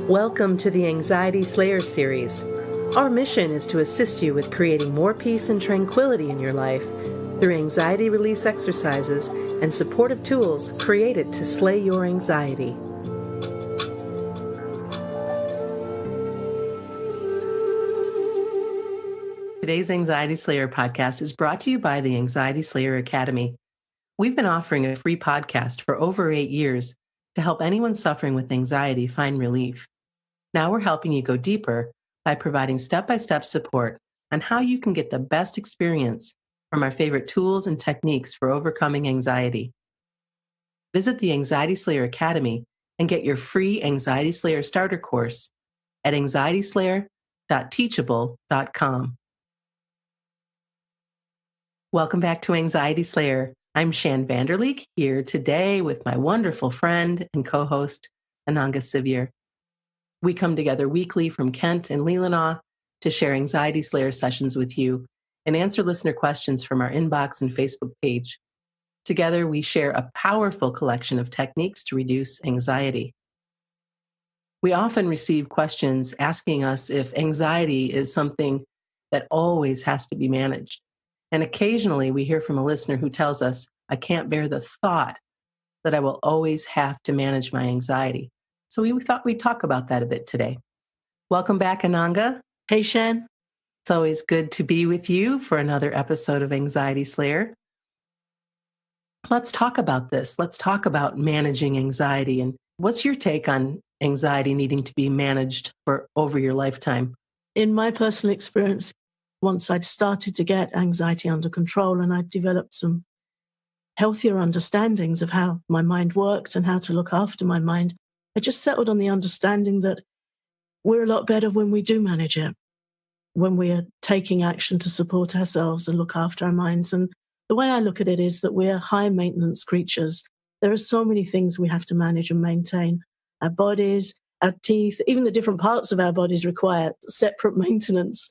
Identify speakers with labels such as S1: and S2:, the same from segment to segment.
S1: Welcome to the Anxiety Slayer series. Our mission is to assist you with creating more peace and tranquility in your life through anxiety release exercises and supportive tools created to slay your anxiety. Today's Anxiety Slayer podcast is brought to you by the Anxiety Slayer Academy. We've been offering a free podcast for over 8 years to help anyone suffering with anxiety find relief. Now we're helping you go deeper by providing step-by-step support on how you can get the best experience from our favorite tools and techniques for overcoming anxiety. Visit the Anxiety Slayer Academy and get your free Anxiety Slayer starter course at anxietyslayer.teachable.com. Welcome back to Anxiety Slayer. I'm Shan Vanderleek here today with my wonderful friend and co-host, Ananga Sivyer. We come together weekly from Kent and Leelanau to share Anxiety Slayer sessions with you and answer listener questions from our inbox and Facebook page. Together, we share a powerful collection of techniques to reduce anxiety. We often receive questions asking us if anxiety is something that always has to be managed. And occasionally we hear from a listener who tells us, I can't bear the thought that I will always have to manage my anxiety. So we thought we'd talk about that a bit today. Welcome back, Ananga.
S2: Hey, Shan.
S1: It's always good to be with you for another episode of Anxiety Slayer. Let's talk about this. Let's talk about managing anxiety. And what's your take on anxiety needing to be managed for over your lifetime?
S2: In my personal experience, once I'd started to get anxiety under control and I'd developed some healthier understandings of how my mind worked and how to look after my mind, I just settled on the understanding that we're a lot better when we do manage it, when we are taking action to support ourselves and look after our minds. And the way I look at it is that we're high maintenance creatures. There are so many things we have to manage and maintain. Our bodies, our teeth, even the different parts of our bodies require separate maintenance.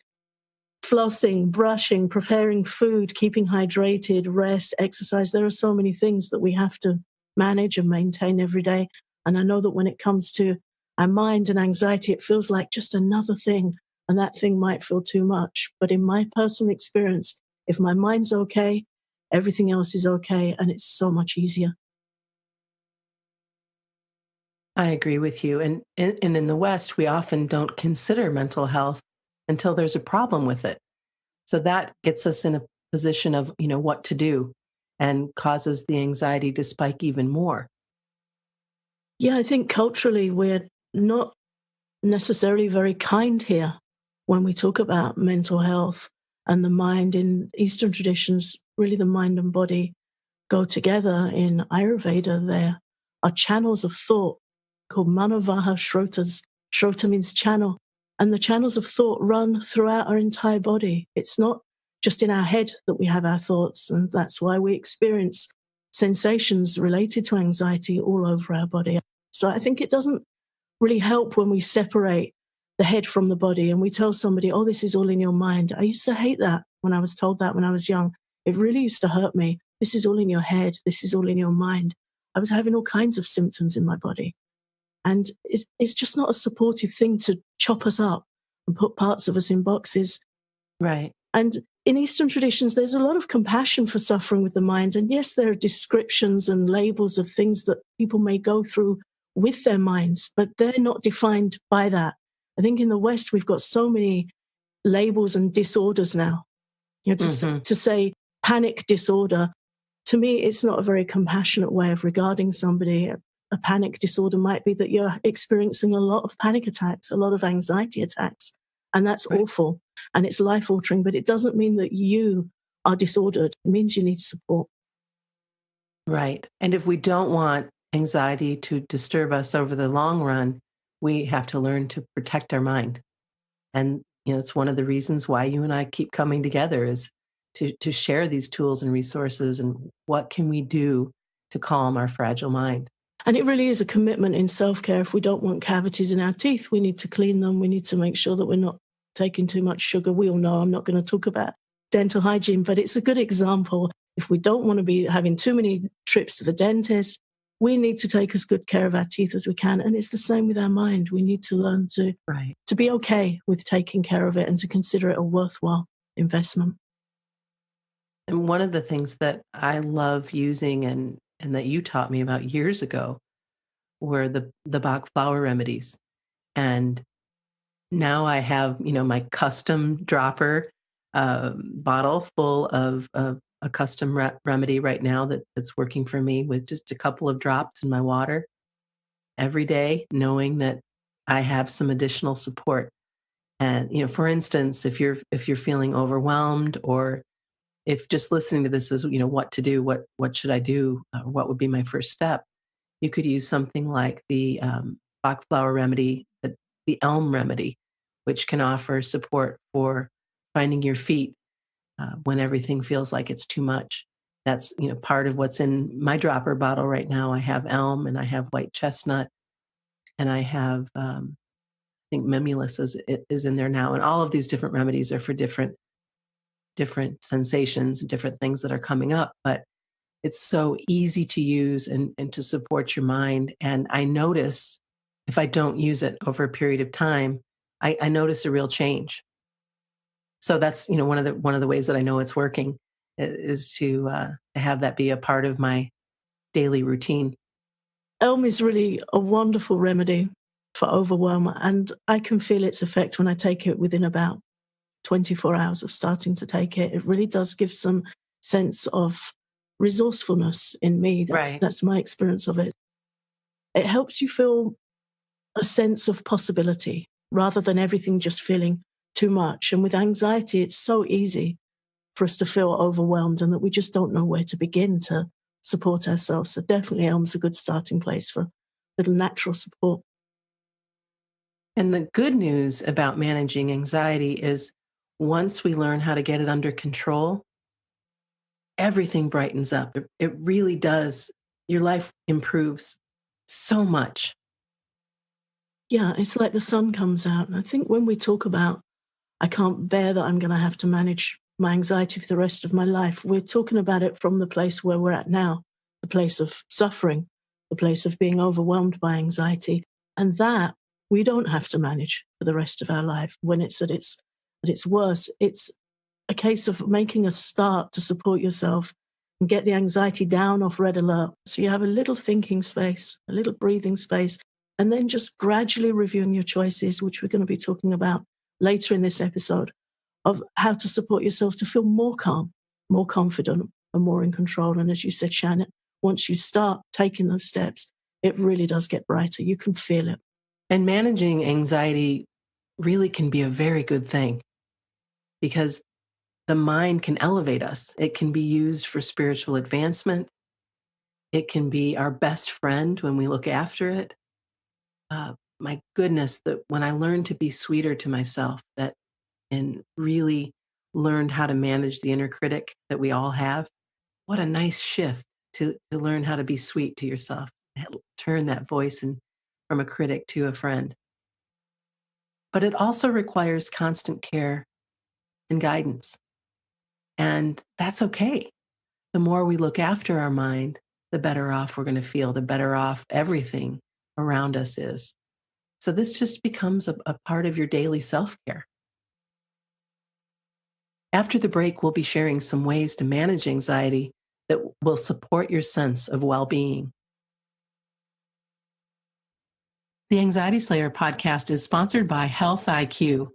S2: Flossing, brushing, preparing food, keeping hydrated, rest, exercise. There are so many things that we have to manage and maintain every day. And I know that when it comes to our mind and anxiety, it feels like just another thing, and that thing might feel too much. But in my personal experience, if my mind's okay, everything else is okay, and it's so much easier.
S1: I agree with you. And in the West, we often don't consider mental health until there's a problem with it. So that gets us in a position of, what to do and causes the anxiety to spike even more.
S2: Yeah, I think culturally we're not necessarily very kind here when we talk about mental health and the mind. In Eastern traditions, really the mind and body go together. In Ayurveda, there are channels of thought called Manavaha Shrotas. Shrota means channel. And the channels of thought run throughout our entire body. It's not just in our head that we have our thoughts. And that's why we experience sensations related to anxiety all over our body. So I think it doesn't really help when we separate the head from the body and we tell somebody, oh, this is all in your mind. I used to hate that when I was told that when I was young. It really used to hurt me. This is all in your head. This is all in your mind. I was having all kinds of symptoms in my body. And it's just not a supportive thing to chop us up and put parts of us in boxes.
S1: Right.
S2: And in Eastern traditions, there's a lot of compassion for suffering with the mind. And yes, there are descriptions and labels of things that people may go through with their minds, but they're not defined by that. I think in the West, we've got so many labels and disorders now. To say panic disorder, to me, it's not a very compassionate way of regarding somebody. A panic disorder might be that you're experiencing a lot of panic attacks, a lot of anxiety attacks, and that's
S1: right.
S2: Awful. And it's life-altering, but it doesn't mean that you are disordered. It means you need support.
S1: Right. And if we don't want anxiety to disturb us over the long run, we have to learn to protect our mind. And, it's one of the reasons why you and I keep coming together is to share these tools and resources and what can we do to calm our fragile mind.
S2: And it really is a commitment in self-care. If we don't want cavities in our teeth, we need to clean them. We need to make sure that we're not taking too much sugar. We all know I'm not going to talk about dental hygiene, but it's a good example. If we don't want to be having too many trips to the dentist, we need to take as good care of our teeth as we can. And it's the same with our mind. We need to learn to be okay with taking care of it and to consider it a worthwhile investment.
S1: And one of the things that I love using and that you taught me about years ago were the Bach flower remedies. And now I have, my custom dropper bottle full of a custom remedy right now that's working for me with just a couple of drops in my water every day, knowing that I have some additional support. And, for instance, if you're feeling overwhelmed, or if just listening to this is, what to do, what should I do, what would be my first step, you could use something like the Bach flower remedy, the elm remedy, which can offer support for finding your feet when everything feels like it's too much. That's part of what's in my dropper bottle right now. I have elm and I have white chestnut and I have I think Memulus is in there now, and all of these different remedies are for different sensations and different things that are coming up. But it's so easy to use and to support your mind. And I notice if I don't use it over a period of time, I notice a real change. So that's one of the ways that I know it's working is to have that be a part of my daily routine.
S2: Elm is really a wonderful remedy for overwhelm, and I can feel its effect when I take it within about 24 hours of starting to take it. It really does give some sense of resourcefulness in me.
S1: Right.
S2: That's my experience of it. It helps you feel a sense of possibility rather than everything just feeling too much. And with anxiety, it's so easy for us to feel overwhelmed and that we just don't know where to begin to support ourselves. So definitely Elm's a good starting place for little natural support.
S1: And the good news about managing anxiety is once we learn how to get it under control, everything brightens up. It really does. Your life improves so much.
S2: Yeah, it's like the sun comes out. And I think when we talk about, I can't bear that I'm going to have to manage my anxiety for the rest of my life, we're talking about it from the place where we're at now, the place of suffering, the place of being overwhelmed by anxiety. And that we don't have to manage for the rest of our life. When it's at its worst, it's a case of making a start to support yourself and get the anxiety down off red alert. So you have a little thinking space, a little breathing space, and then just gradually reviewing your choices, which we're going to be talking about later in this episode, of how to support yourself to feel more calm, more confident, and more in control. And as you said, Shannon, once you start taking those steps, it really does get brighter. You can feel it.
S1: And managing anxiety really can be a very good thing because the mind can elevate us. It can be used for spiritual advancement. It can be our best friend when we look after it. My goodness, that when I learned to be sweeter to myself, that and really learned how to manage the inner critic that we all have, what a nice shift to learn how to be sweet to yourself, turn that voice and from a critic to a friend. But it also requires constant care and guidance. And that's okay. The more we look after our mind, the better off we're going to feel, the better off everything around us is. So this just becomes a part of your daily self-care. After the break, we'll be sharing some ways to manage anxiety that will support your sense of well-being. The Anxiety Slayer podcast is sponsored by Health IQ.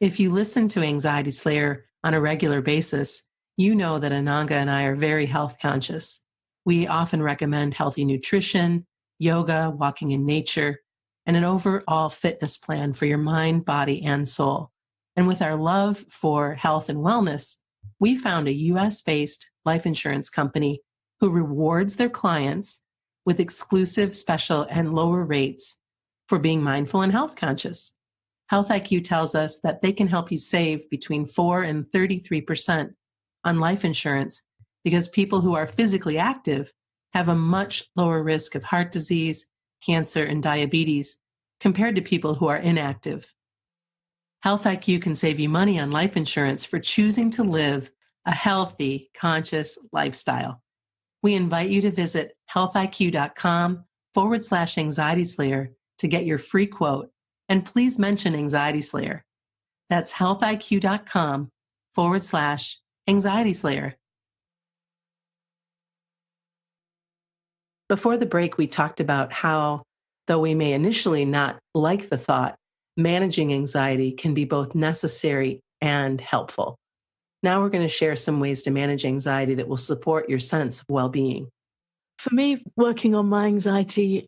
S1: If you listen to Anxiety Slayer on a regular basis, you know that Ananga and I are very health conscious. We often recommend healthy nutrition, yoga, walking in nature, and an overall fitness plan for your mind, body, and soul. And with our love for health and wellness, we found a US-based life insurance company who rewards their clients with exclusive, special, and lower rates for being mindful and health conscious. Health IQ tells us that they can help you save between 4 and 33% on life insurance because people who are physically active have a much lower risk of heart disease, cancer, and diabetes compared to people who are inactive. Health IQ can save you money on life insurance for choosing to live a healthy, conscious lifestyle. We invite you to visit healthiq.com/anxiety slayer to get your free quote. And please mention Anxiety Slayer. That's healthiq.com/anxiety slayer. Before the break, we talked about how, though we may initially not like the thought, managing anxiety can be both necessary and helpful. Now we're going to share some ways to manage anxiety that will support your sense of well-being.
S2: For me, working on my anxiety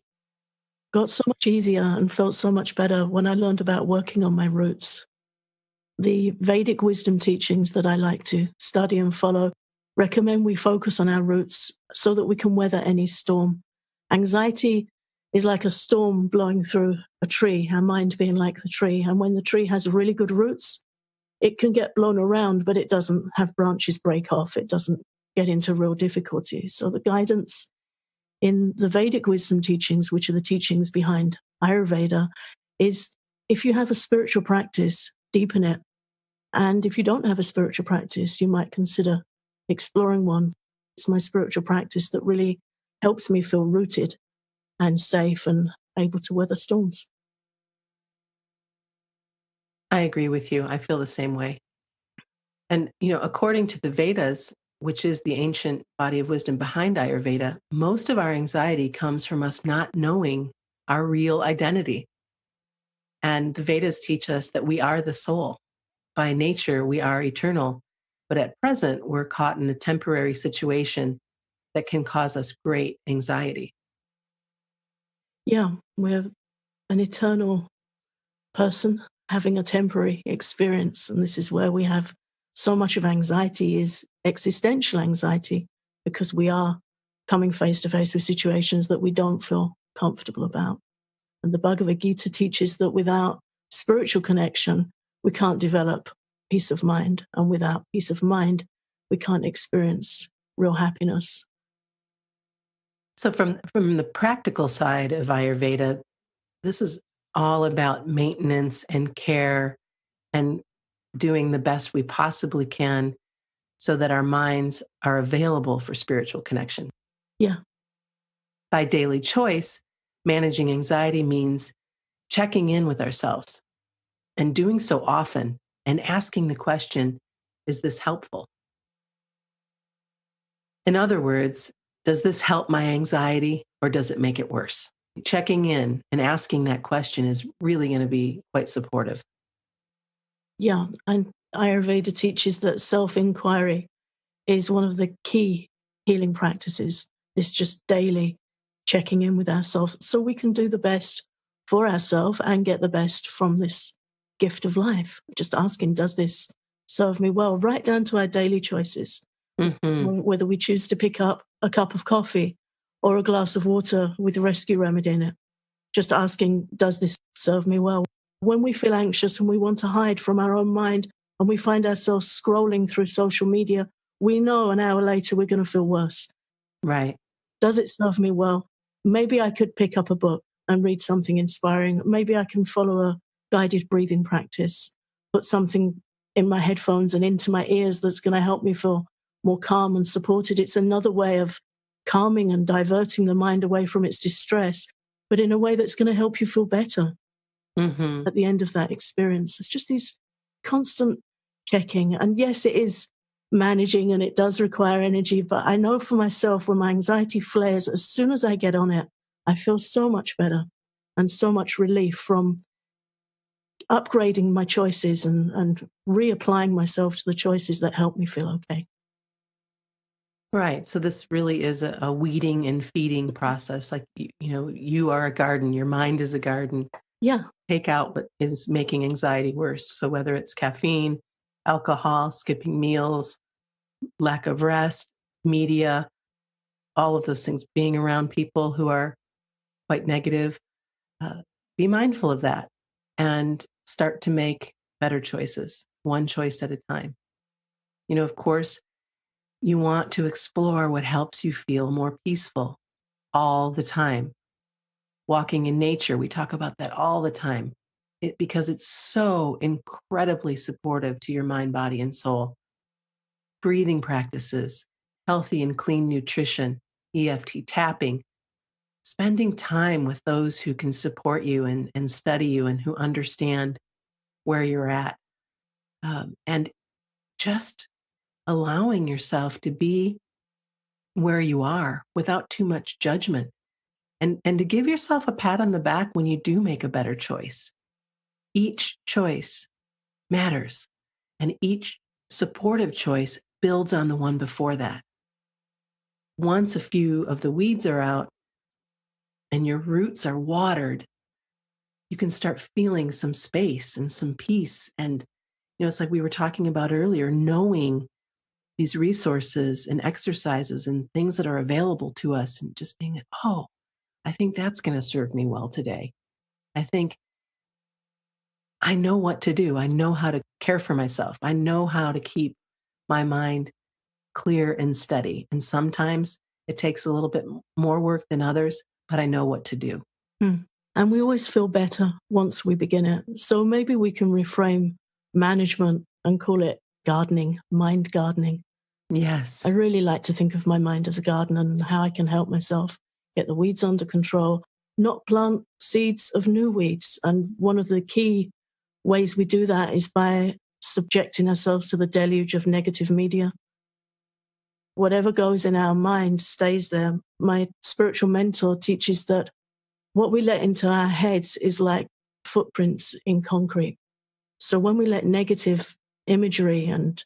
S2: got so much easier and felt so much better when I learned about working on my roots. The Vedic wisdom teachings that I like to study and follow recommend we focus on our roots so that we can weather any storm. Anxiety is like a storm blowing through a tree, our mind being like the tree. And when the tree has really good roots, it can get blown around, but it doesn't have branches break off. It doesn't get into real difficulty. So the guidance in the Vedic wisdom teachings, which are the teachings behind Ayurveda, is if you have a spiritual practice, deepen it. And if you don't have a spiritual practice, you might consider exploring one. It's my spiritual practice that really helps me feel rooted and safe and able to weather storms.
S1: I agree with you. I feel the same way. And, according to the Vedas, which is the ancient body of wisdom behind Ayurveda, most of our anxiety comes from us not knowing our real identity. And the Vedas teach us that we are the soul. By nature, we are eternal. But at present, we're caught in a temporary situation that can cause us great anxiety.
S2: Yeah, we're an eternal person having a temporary experience. And this is where we have so much of anxiety is existential anxiety, because we are coming face to face with situations that we don't feel comfortable about. And the Bhagavad Gita teaches that without spiritual connection, we can't develop peace of mind. And without peace of mind, we can't experience real happiness.
S1: So from the practical side of Ayurveda, this is all about maintenance and care and doing the best we possibly can so that our minds are available for spiritual connection.
S2: Yeah.
S1: By daily choice, managing anxiety means checking in with ourselves and doing so often and asking the question, is this helpful? In other words, does this help my anxiety or does it make it worse? Checking in and asking that question is really going to be quite supportive.
S2: Yeah. And Ayurveda teaches that self-inquiry is one of the key healing practices. It's just daily checking in with ourselves so we can do the best for ourselves and get the best from this gift of life. Just asking, does this serve me well? Right down to our daily choices.
S1: Mm-hmm.
S2: Whether we choose to pick up a cup of coffee or a glass of water with a rescue remedy in it. Just asking, does this serve me well? When we feel anxious and we want to hide from our own mind and we find ourselves scrolling through social media, we know an hour later we're going to feel worse.
S1: Right.
S2: Does it serve me well? Maybe I could pick up a book and read something inspiring. Maybe I can follow a guided breathing practice, put something in my headphones and into my ears that's going to help me feel more calm and supported. It's another way of calming and diverting the mind away from its distress, but in a way that's going to help you feel better at the end of that experience. It's just these constant checking. And yes, it is managing and it does require energy, but I know for myself when my anxiety flares, as soon as I get on it, I feel so much better and so much relief from upgrading my choices and reapplying myself to the choices that help me feel okay.
S1: Right. So this really is a weeding and feeding process. Like, you are a garden, your mind is a garden.
S2: Yeah.
S1: Take out what is making anxiety worse. So whether it's caffeine, alcohol, skipping meals, lack of rest, media, all of those things, being around people who are quite negative, be mindful of that and start to make better choices, one choice at a time. Of course, you want to explore what helps you feel more peaceful all the time. Walking in nature, we talk about that all the time because it's so incredibly supportive to your mind, body, and soul. Breathing practices, healthy and clean nutrition, EFT tapping, spending time with those who can support you and study you and who understand where you're at. And just allowing yourself to be where you are without too much judgment, and to give yourself a pat on the back when you do make a better choice. Each choice matters, and each supportive choice builds on the one before that. Once a few of the weeds are out and your roots are watered, you can start feeling some space and some peace. And, it's like we were talking about earlier, knowing these resources and exercises and things that are available to us, and just being, oh, I think that's going to serve me well today. I think I know what to do. I know how to care for myself. I know how to keep my mind clear and steady. And sometimes it takes a little bit more work than others, but I know what to do.
S2: And we always feel better once we begin it. So maybe we can reframe management and call it gardening, mind gardening.
S1: Yes.
S2: I really like to think of my mind as a garden and how I can help myself get the weeds under control, not plant seeds of new weeds. And one of the key ways we do that is by subjecting ourselves to the deluge of negative media. Whatever goes in our mind stays there. My spiritual mentor teaches that what we let into our heads is like footprints in concrete. So when we let negative imagery and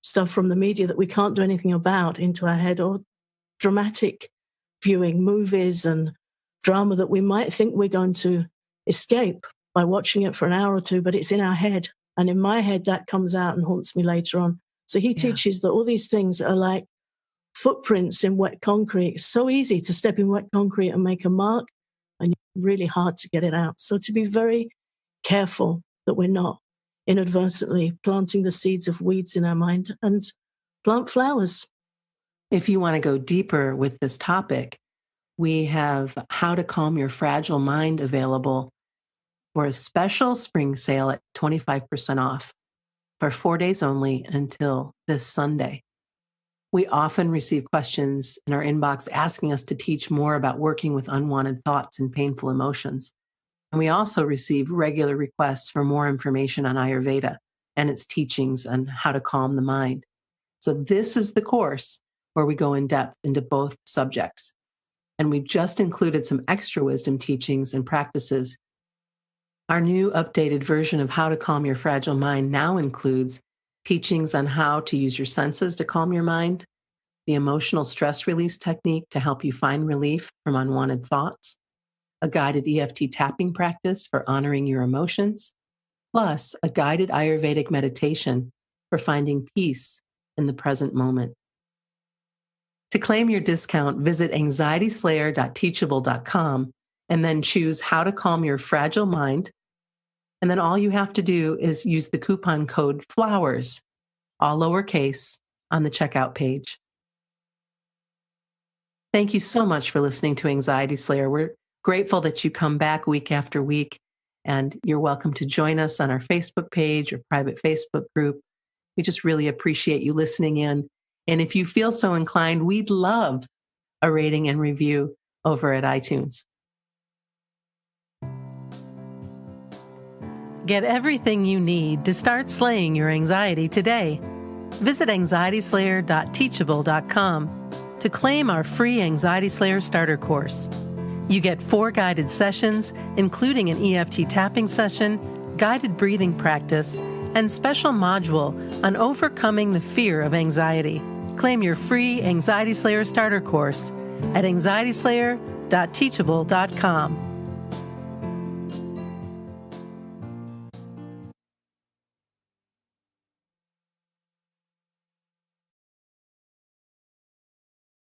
S2: stuff from the media that we can't do anything about into our head, or dramatic viewing, movies and drama that we might think we're going to escape by watching it for an hour or two, but it's in our head. And in my head, that comes out and haunts me later on. So he teaches that all these things are like footprints in wet concrete. It's so easy to step in wet concrete and make a mark, and really hard to get it out. So to be very careful that we're not inadvertently planting the seeds of weeds in our mind, and plant flowers.
S1: If you want to go deeper with this topic, we have How to Calm Your Fragile Mind available for a special spring sale at 25% off for 4 days only until this Sunday. We often receive questions in our inbox asking us to teach more about working with unwanted thoughts and painful emotions. And we also receive regular requests for more information on Ayurveda and its teachings on how to calm the mind. So this is the course where we go in depth into both subjects. And we've just included some extra wisdom teachings and practices. Our new updated version of How to Calm Your Fragile Mind now includes teachings on how to use your senses to calm your mind, the emotional stress release technique to help you find relief from unwanted thoughts, a guided EFT tapping practice for honoring your emotions, plus a guided Ayurvedic meditation for finding peace in the present moment. To claim your discount, visit anxietyslayer.teachable.com and then choose How to Calm Your Fragile Mind. And then all you have to do is use the coupon code FLOWERS, all lowercase, on the checkout page. Thank you so much for listening to Anxiety Slayer. We're grateful that you come back week after week, and you're welcome to join us on our Facebook page or private Facebook group. We just really appreciate you listening in. And if you feel so inclined, we'd love a rating and review over at iTunes. Get everything you need to start slaying your anxiety today. Visit anxietyslayer.teachable.com to claim our free Anxiety Slayer starter course. You get 4 guided sessions, including an EFT tapping session, guided breathing practice, and special module on overcoming the fear of anxiety. Claim your free Anxiety Slayer starter course at anxietyslayer.teachable.com.